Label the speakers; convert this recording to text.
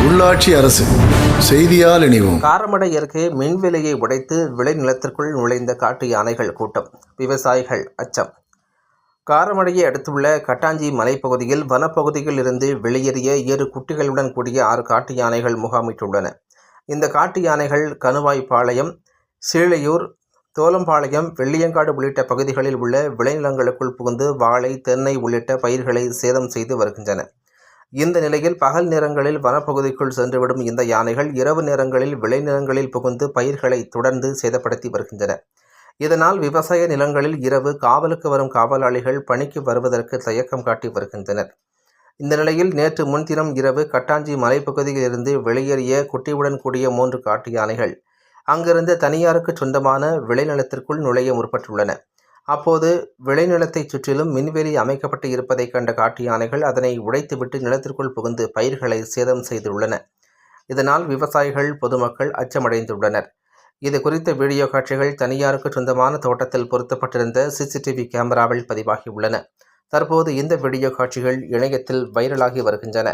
Speaker 1: உள்ளாட்சி அரசு செய்தியால் இணைவோம்.
Speaker 2: காரமடை அருகே மின்வேலியை உடைத்து விளைநிலத்திற்குள் நுழைந்த காட்டு யானைகள் கூட்டம், விவசாயிகள் அச்சம். காரமடையை அடுத்துள்ள கட்டாஞ்சி மலைப்பகுதியில் வனப்பகுதியில் இருந்து வெளியேறிய 7 குட்டிகளுடன் கூடிய 6 காட்டு யானைகள் முகாமிட்டுள்ளன. இந்த காட்டு யானைகள் கணுவாய்பாளையம், சீளையூர், தோலம்பாளையம், வெள்ளியங்காடு உள்ளிட்ட பகுதிகளில் உள்ள விளைநிலங்களுக்குள் புகுந்து வாழை, தென்னை உள்ளிட்ட பயிர்களை சேதம் செய்து வருகின்றன. இந்த நிலையில் பகல் நேரங்களில் வனப்பகுதிக்குள் சென்றுவிடும் இந்த யானைகள் இரவு நேரங்களில் விளைநிலங்களில் புகுந்து பயிர்களை தொடர்ந்து சேதப்படுத்தி வருகின்றன. இதனால் விவசாய நிலங்களில் இரவு காவலுக்கு வரும் காவலாளிகள் பணிக்கு வருவதற்கு தயக்கம் காட்டி வருகின்றனர். இந்த நிலையில் நேற்று முன்தினம் இரவு கட்டாஞ்சி மலைப்பகுதியில் இருந்து வெளியேறிய குட்டியுடன் கூடிய 3 காட்டு யானைகள் அங்கிருந்து தனியாருக்கு சொந்தமான விளைநிலத்திற்குள் நுழைய முற்பட்டுள்ளன. அப்போது விளைநிலத்தை சுற்றிலும் மின்வேலி அமைக்கப்பட்டு இருப்பதை கண்ட காட்டு யானைகள் அதனை உடைத்துவிட்டு நிலத்திற்குள் புகுந்து பயிர்களை சேதம் செய்துள்ளன. இதனால் விவசாயிகள், பொதுமக்கள் அச்சமடைந்துள்ளனர். இது குறித்த வீடியோ காட்சிகள் தனியாருக்கு சொந்தமான தோட்டத்தில் பொருத்தப்பட்டிருந்த CCTV கேமராவில் பதிவாகியுள்ளன. தற்போது இந்த வீடியோ காட்சிகள் இணையத்தில் வைரலாகி வருகின்றன.